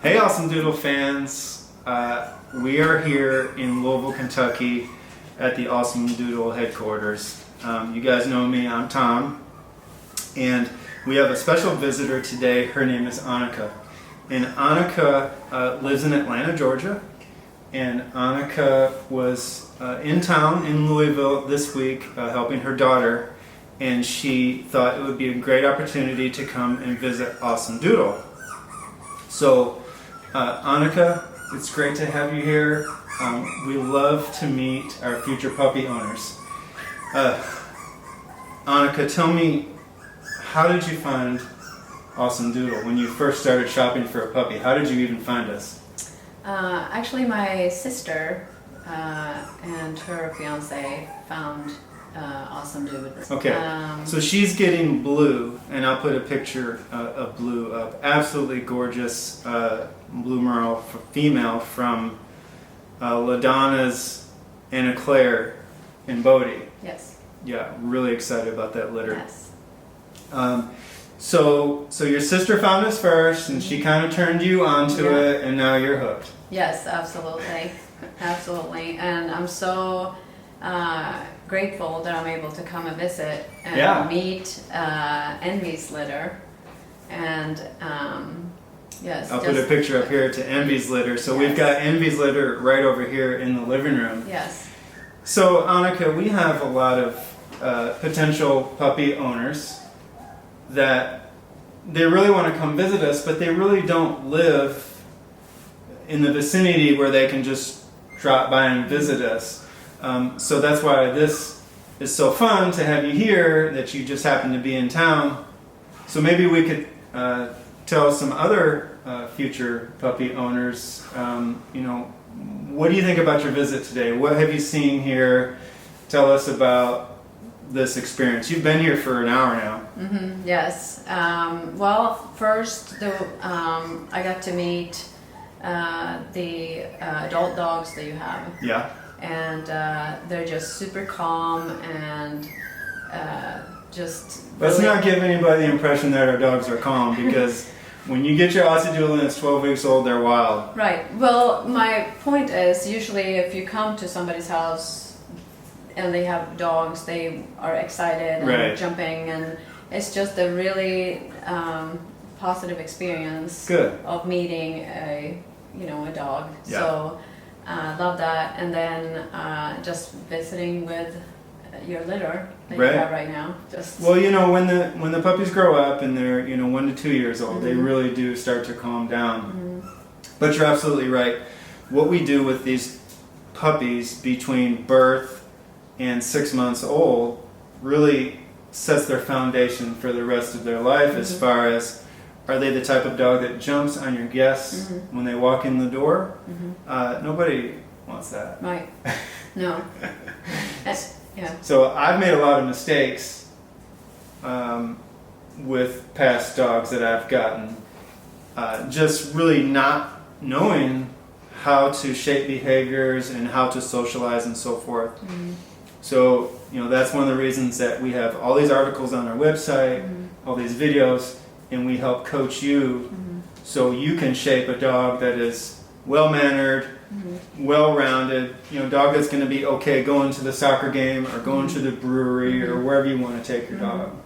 Hey, AwesomeDoodle fans. We are here in Louisville, Kentucky at the AwesomeDoodle headquarters. You guys know me, I'm Tom. And we have a special visitor today. Her name is Annika. And Annika lives in Atlanta, Georgia. And Annika was in town in Louisville this week helping her daughter. And she thought it would be a great opportunity to come and visit AwesomeDoodle. So, Annika, it's great to have you here. We love to meet our future puppy owners. Annika, tell me, how did you find AwesomeDoodle when you first started shopping for a puppy? How did you even find us? Actually, my sister and her fiance found AwesomeDoodle. Okay, so she's getting Blue, and I'll put a picture of Blue up. Absolutely gorgeous blue merle female from LaDonna's Anna Claire in Bodie. Yes. Yeah, really excited about that litter. Yes. So your sister found us first, and she kind of turned you onto it, and now you're hooked. Yes, absolutely. Absolutely. And I'm so grateful that I'm able to come and visit and meet Envy's litter. And yes. I'll put a picture up here to Envy's litter. So we've got Envy's litter right over here in the living room. Yes. So Annika, we have a lot of potential puppy owners that they really want to come visit us, but they really don't live in the vicinity where they can just drop by and visit us. So that's why this is so fun to have you here, that you just happen to be in town. So maybe we could tell some other future puppy owners, what do you think about your visit today? What have you seen here? Tell us about this experience. You've been here for an hour now. Mm-hmm, yes. Well, first, I got to meet the adult dogs that you have. Yeah. And they're just super calm and just... Let's not give anybody the impression that our dogs are calm, because when you get your AussieDoodle and it's 12 weeks old, they're wild. Right. Well, my point is, usually if you come to somebody's house and they have dogs, they are excited and jumping, and it's just a really positive experience of meeting a dog. Yeah. So love that. And then just visiting with your litter that you have right now. Well, when the puppies grow up and they're 1 to 2 years old, they really do start to calm down. But you're absolutely right. What we do with these puppies between birth and 6 months old really sets their foundation for the rest of their life, as far as, are they the type of dog that jumps on your guests when they walk in the door? Nobody wants that. Right. No. Yeah. So I've made a lot of mistakes with past dogs that I've gotten, just really not knowing how to shape behaviors and how to socialize and so forth. So that's one of the reasons that we have all these articles on our website, all these videos, and we help coach you so you can shape a dog that is well-mannered, well-rounded, dog that's going to be okay going to the soccer game or going to the brewery or wherever you want to take your dog.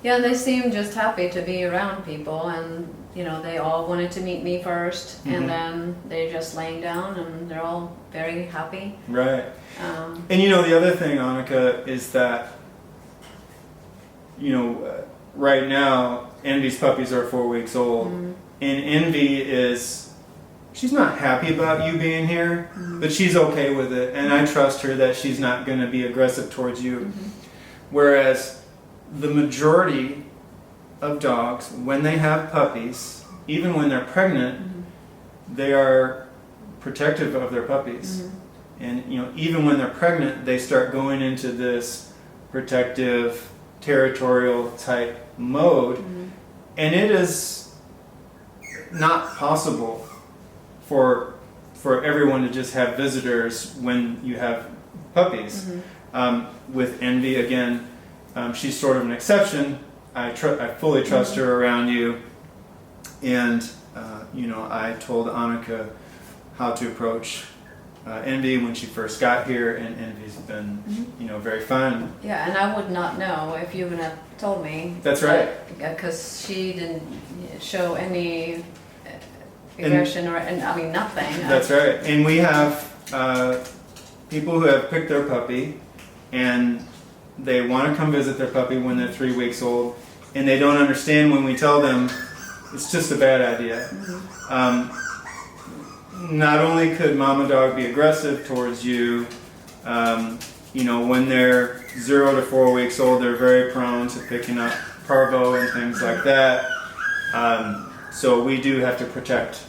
Yeah, they seem just happy to be around people, and they all wanted to meet me first, and then they're just laying down and they're all very happy. Right. And the other thing, Annika, is that right now Envy's puppies are 4 weeks old, and Envy she's not happy about you being here, but she's okay with it, and I trust her that she's not going to be aggressive towards you. Whereas the majority of dogs, when they have puppies, even when they're pregnant, they are protective of their puppies. And even when they're pregnant, they start going into this protective, territorial type mode, and it is not possible for everyone to just have visitors when you have puppies. With Envy, again, she's sort of an exception. I fully trust her around you, and I told Annika how to approach Envy when she first got here, and Envy's been, very fun. Yeah, and I would not know if you wouldn't have told me. That's right. Because she didn't show any aggression nothing. That's right. And we have people who have picked their puppy, and they want to come visit their puppy when they're 3 weeks old, and they don't understand when we tell them it's just a bad idea. Not only could mama dog be aggressive towards you, when they're 0 to 4 weeks old, they're very prone to picking up parvo and things like that. So we do have to protect,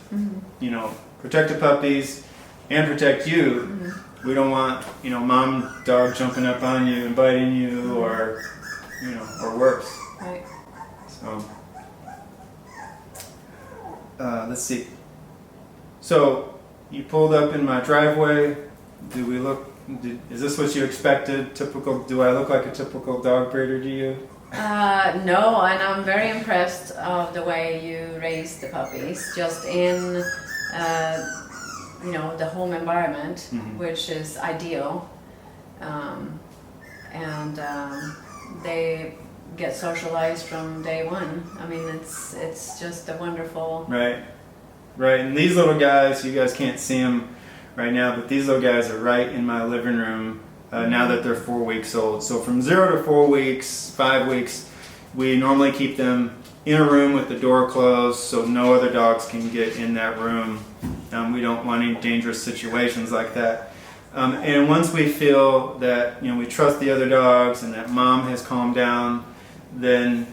protect the puppies and protect you. We don't want, mom dog jumping up on you and biting you, or worse. Right. So, let's see. So, you pulled up in my driveway. Is this what you expected? Do I look like a typical dog breeder to you? No, and I'm very impressed of the way you raise the puppies, just in, the home environment, which is ideal. They get socialized from day one. I mean, it's just a wonderful... Right, and these little guys, you guys can't see them right now, but these little guys are right in my living room now that they're 4 weeks old. So from 0 to 4 weeks, 5 weeks, we normally keep them in a room with the door closed so no other dogs can get in that room. We don't want any dangerous situations like that. And once we feel that we trust the other dogs and that mom has calmed down, then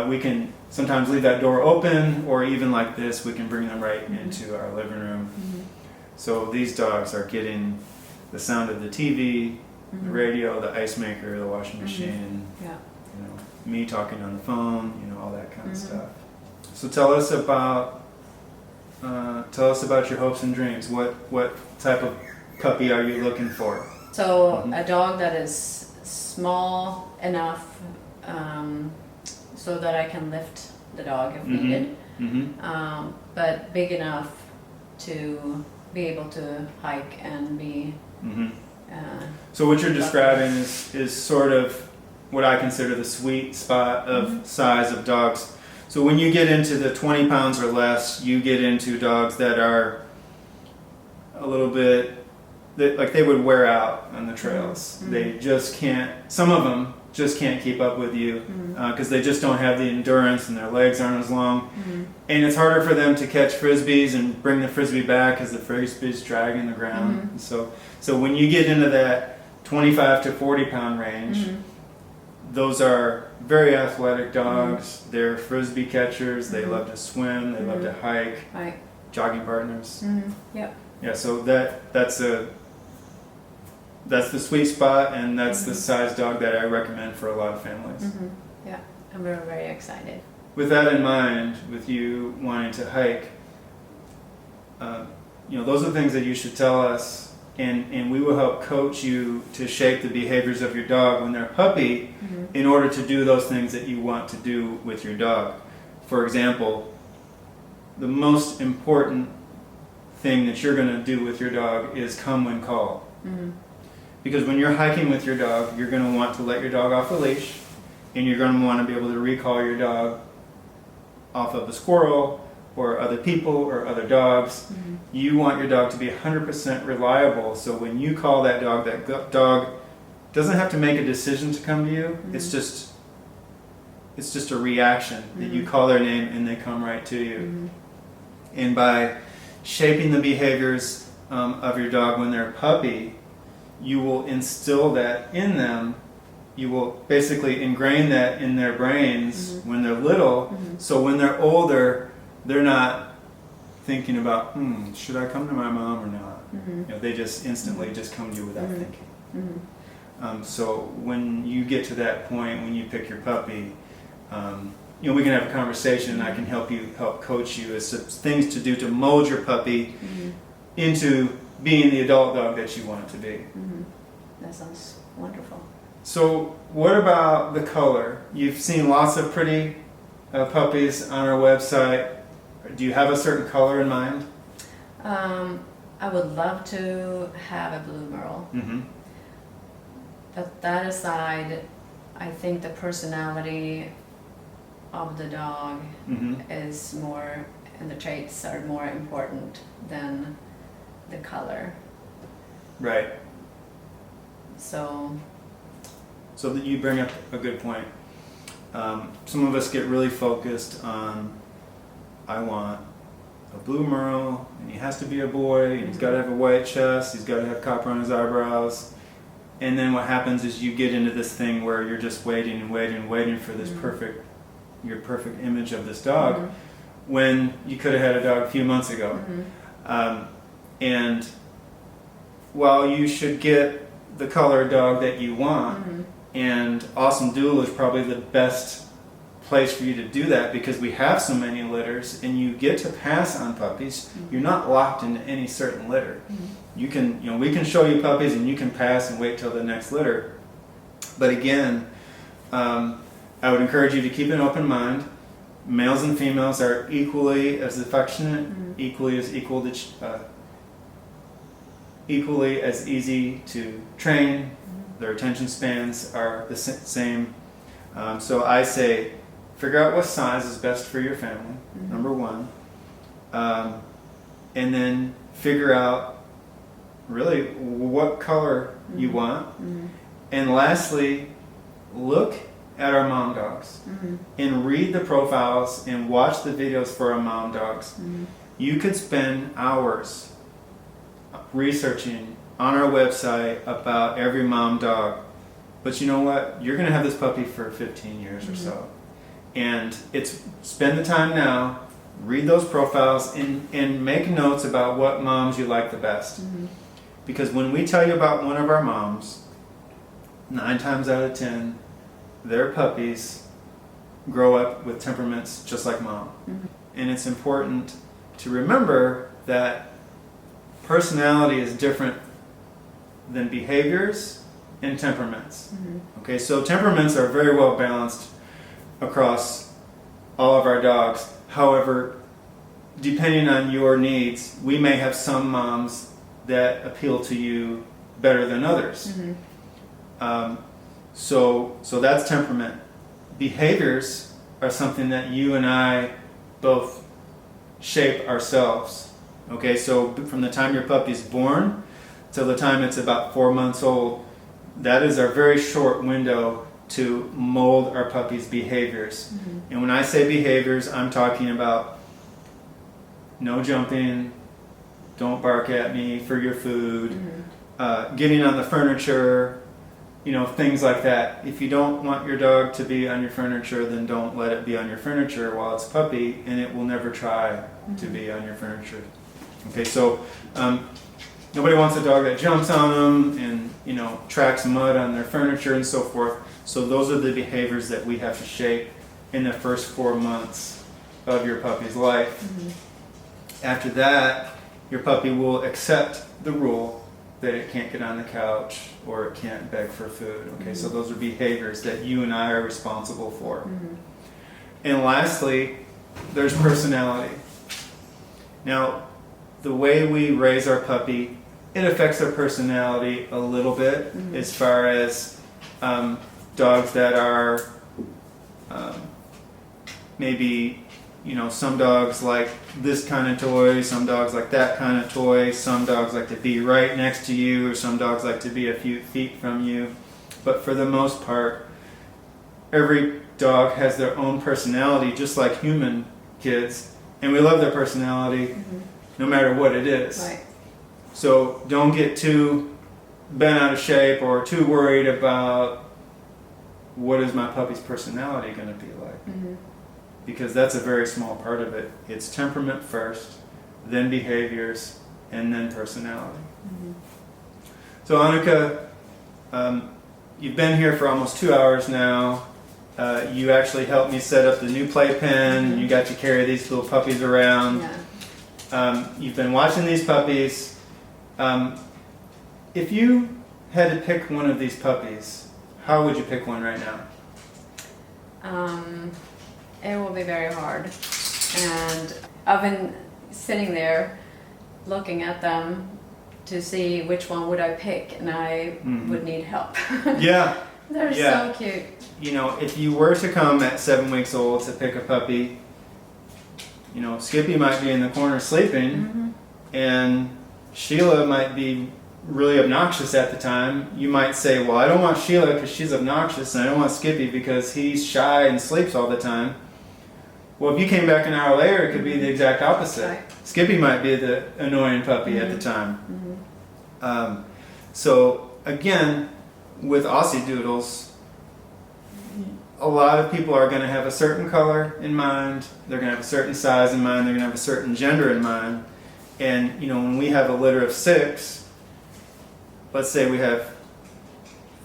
we can sometimes leave that door open, or even like this, we can bring them right into our living room. So these dogs are getting the sound of the TV, the radio, the ice maker, the washing machine, me talking on the phone, all that kind of stuff. So tell us about your hopes and dreams. What type of puppy are you looking for? So a dog that is small enough so that I can lift the dog if needed, but big enough to be able to hike and be... So what you're describing is sort of what I consider the sweet spot of size of dogs. So when you get into the 20 pounds or less, you get into dogs that are a little bit, like they would wear out on the trails. They just can't, some of them just can't keep up with you because they just don't have the endurance and their legs aren't as long. And it's harder for them to catch frisbees and bring the frisbee back because the frisbee's dragging the ground. So when you get into that 25 to 40 pound range, those are very athletic dogs. They're frisbee catchers. They love to swim. They love to hike. Jogging partners. Yeah, so that's the sweet spot, and that's the size dog that I recommend for a lot of families. Yeah, I'm very, very excited. With that in mind, with you wanting to hike, those are things that you should tell us, and we will help coach you to shape the behaviors of your dog when they're a puppy in order to do those things that you want to do with your dog. For example, the most important thing that you're going to do with your dog is come when called. Because when you're hiking with your dog, you're going to want to let your dog off the leash, and you're going to want to be able to recall your dog off of a squirrel or other people or other dogs. You want your dog to be 100% reliable, so when you call that dog doesn't have to make a decision to come to you. It's just a reaction that you call their name and they come right to you. And by shaping the behaviors of your dog when they're a puppy, you will instill that in them. You will basically ingrain that in their brains when they're little, so when they're older, they're not thinking about, should I come to my mom or not? They just instantly just come to you without thinking. So when you get to that point, when you pick your puppy, we can have a conversation, and I can help coach you as to things to do to mold your puppy into being the adult dog that you want it to be. That sounds wonderful. So what about the color? You've seen lots of pretty puppies on our website. Do you have a certain color in mind? I would love to have a blue merle. Mm-hmm. But that aside, I think the personality of the dog is more, and the traits are more important than the color. Right. So that you bring up a good point. Some of us get really focused on, I want a blue merle, and he has to be a boy, and he's got to have a white chest, he's got to have copper on his eyebrows. And then what happens is you get into this thing where you're just waiting and waiting and waiting for this your perfect image of this dog, when you could have had a dog a few months ago. And while you should get the color dog that you want, and AwesomeDoodle is probably the best place for you to do that, because we have so many litters and you get to pass on puppies. You're not locked into any certain litter. You can, we can show you puppies and you can pass and wait till the next litter. But again, I would encourage you to keep an open mind. Males and females are equally as affectionate, equally as easy to train. Their attention spans are the same. So I say, figure out what size is best for your family, number one. And then figure out really what color you want. And lastly, look at our mom dogs and read the profiles and watch the videos for our mom dogs. You could spend hours researching on our website about every mom dog, but you know what? You're going to have this puppy for 15 years or so. And spend the time now, read those profiles, and make notes about what moms you like the best. Because when we tell you about one of our moms, 9 times out of 10, their puppies grow up with temperaments just like mom. And it's important to remember that personality is different than behaviors and temperaments. Okay, so temperaments are very well balanced across all of our dogs. However, depending on your needs, we may have some moms that appeal to you better than others. So that's temperament. Behaviors are something that you and I both shape ourselves. Okay, so from the time your puppy's born till the time it's about 4 months old, that is our very short window to mold our puppy's behaviors. And when I say behaviors, I'm talking about no jumping, don't bark at me for your food, getting on the furniture, things like that. If you don't want your dog to be on your furniture, then don't let it be on your furniture while it's a puppy, and it will never try to be on your furniture. Okay, so nobody wants a dog that jumps on them and tracks mud on their furniture and so forth. So those are the behaviors that we have to shape in the first 4 months of your puppy's life. After that, your puppy will accept the rule that it can't get on the couch or it can't beg for food. Okay, so those are behaviors that you and I are responsible for. And lastly, there's personality. Now, the way we raise our puppy, it affects their personality a little bit, as far as dogs that are maybe, some dogs like this kind of toy, some dogs like that kind of toy, some dogs like to be right next to you, or some dogs like to be a few feet from you. But for the most part, every dog has their own personality, just like human kids, and we love their personality no matter what it is. Right. So don't get too bent out of shape or too worried about what is my puppy's personality going to be like. Because that's a very small part of it. It's temperament first, then behaviors, and then personality. So Annika, you've been here for almost 2 hours now. You actually helped me set up the new playpen. You got to carry these little puppies around. You've been watching these puppies. If you had to pick one of these puppies, how would you pick one right now? It will be very hard, and I've been sitting there looking at them to see which one would I pick, and I would need help. Yeah. They're so cute. You know, if you were to come at 7 weeks old to pick a puppy, you know, Skippy might be in the corner sleeping, and Sheila might be really obnoxious at the time. You might say, well, I don't want Sheila because she's obnoxious, and I don't want Skippy because he's shy and sleeps all the time. Well, if you came back an hour later, it could be the exact opposite. Right. Skippy might be the annoying puppy at the time. So again, with AussieDoodles, a lot of people are going to have a certain color in mind. They're going to have a certain size in mind. They're going to have a certain gender in mind. And you know, when we have a litter of 6, let's say we have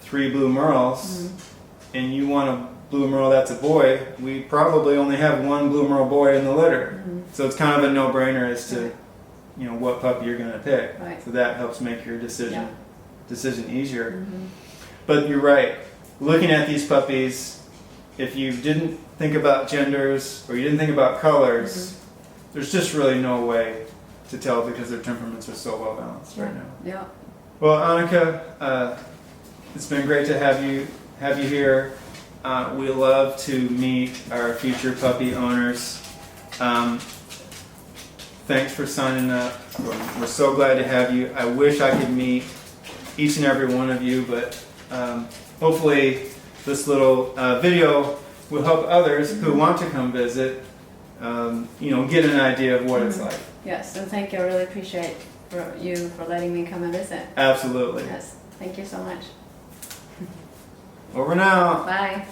3 blue merles, and you want a blue merle that's a boy, we probably only have 1 blue merle boy in the litter. So it's kind of a no-brainer as to, you know, what puppy you're going to pick. Right. So that helps make your decision easier. But you're right. Looking at these puppies, if you didn't think about genders or you didn't think about colors, there's just really no way to tell because their temperaments are so well balanced right now. Yeah. Well, Annika, it's been great to have you here. We love to meet our future puppy owners. Thanks for signing up. We're so glad to have you. I wish I could meet each and every one of you, but hopefully this little video will help others who want to come visit, you know, get an idea of what it's like. Yes, and thank you. I really appreciate you for letting me come and visit. Absolutely. Yes, thank you so much. Over now. Bye.